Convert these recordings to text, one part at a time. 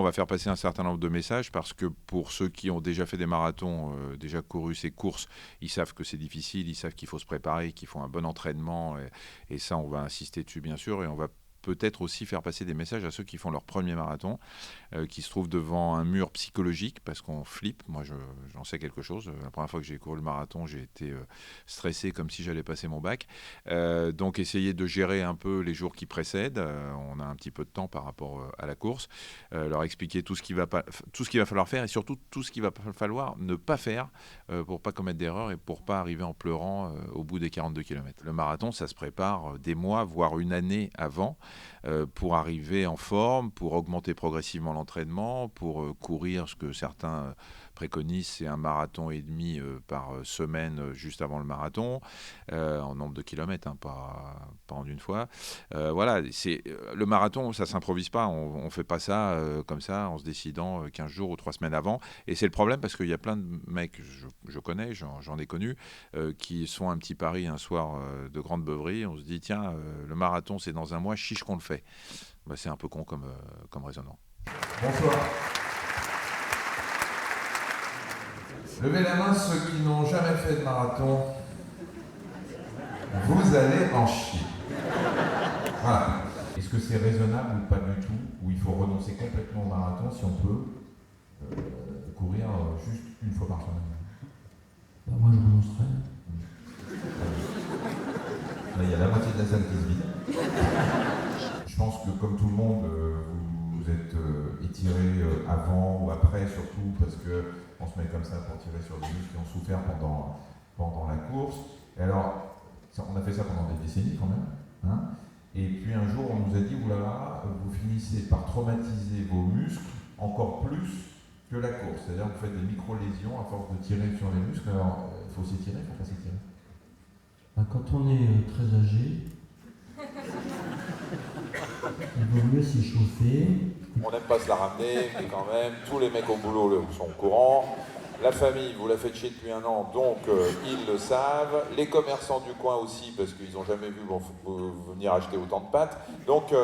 On va faire passer un certain nombre de messages parce que pour ceux qui ont déjà fait des marathons, déjà couru ces courses, ils savent que c'est difficile, ils savent qu'il faut se préparer, qu'il faut un bon entraînement et ça, on va insister dessus bien sûr et on va peut-être aussi faire passer des messages à ceux qui font leur premier marathon, qui se trouvent devant un mur psychologique parce qu'on flippe. Moi, j'en sais quelque chose. La première fois que j'ai couru le marathon, j'ai été stressé comme si j'allais passer mon bac. Donc, essayer de gérer un peu les jours qui précèdent. On a un petit peu de temps par rapport à la course. Leur expliquer tout ce qu'il va falloir faire et surtout tout ce qu'il va falloir ne pas faire pour pas commettre d'erreurs et pour pas arriver en pleurant au bout des 42 km. Le marathon, ça se prépare des mois, voire une année avant. Pour arriver en forme, pour augmenter progressivement l'entraînement, pour courir ce que certains préconisent, c'est un marathon et demi par semaine juste avant le marathon, en nombre de kilomètres, hein, pas en une fois. Voilà, le marathon, ça ne s'improvise pas, on ne fait pas ça comme ça en se décidant 15 jours ou 3 semaines avant. Et c'est le problème parce qu'il y a plein de mecs, je connais, j'en ai connu, qui sont un petit pari un soir de grande beuverie. On se dit, tiens, le marathon, c'est dans un mois, chiche qu'on le fait. Bah, c'est un peu con comme raisonnement. Bonsoir. Levez la main ceux qui n'ont jamais fait de marathon. Vous allez en chier. Voilà. Est-ce que c'est raisonnable ou pas du tout, ou il faut renoncer complètement au marathon si on peut courir juste une fois par semaine? Bah, moi je renoncerais. Là, il y a la moitié de la salle qui se vide. Je pense que comme tout le monde, vous êtes étiré avant ou après, surtout parce qu'on se met comme ça pour tirer sur des muscles qui ont souffert pendant la course. Et alors, on a fait ça pendant des décennies quand même. Hein, et puis un jour, on nous a dit, oulala, vous finissez par traumatiser vos muscles encore plus que la course. C'est-à-dire que vous faites des micro-lésions à force de tirer sur les muscles. Alors, il faut s'étirer, il ne faut pas s'étirer. Bah, quand on est très âgé, il vaut mieux s'échauffer. On n'aime pas se la ramener, mais quand même, tous les mecs au boulot sont au courant. La famille, vous la faites chier depuis un an, donc ils le savent. Les commerçants du coin aussi, parce qu'ils n'ont jamais vu venir acheter autant de pâtes. Donc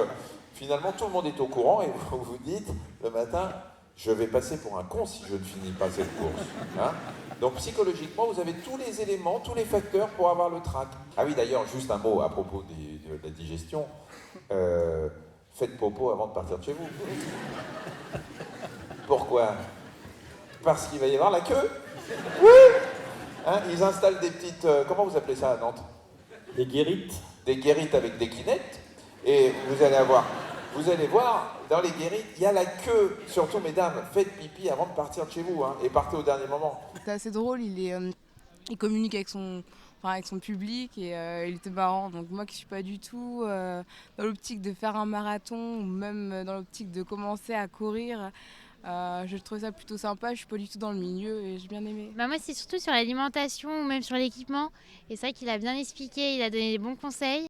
finalement, tout le monde est au courant et vous vous dites, le matin, je vais passer pour un con si je ne finis pas cette course. Hein, donc psychologiquement, vous avez tous les éléments, tous les facteurs pour avoir le trac. Ah oui, d'ailleurs, juste un mot à propos de la digestion. Faites popo avant de partir de chez vous. Pourquoi? Parce qu'il va y avoir la queue. Oui. Hein, ils installent des petites... comment vous appelez ça à Nantes? Des guérites. Des guérites avec des quinettes. Et vous allez voir, dans les guérites, il y a la queue. Surtout, mesdames, faites pipi avant de partir de chez vous. Hein, et partez au dernier moment. C'est assez drôle, il communique avec son public et il était marrant. Donc moi qui suis pas du tout dans l'optique de faire un marathon ou même dans l'optique de commencer à courir, je trouvais ça plutôt sympa. Je suis pas du tout dans le milieu et j'ai bien aimé. Bah moi c'est surtout sur l'alimentation ou même sur l'équipement. Et c'est vrai qu'il a bien expliqué, il a donné des bons conseils.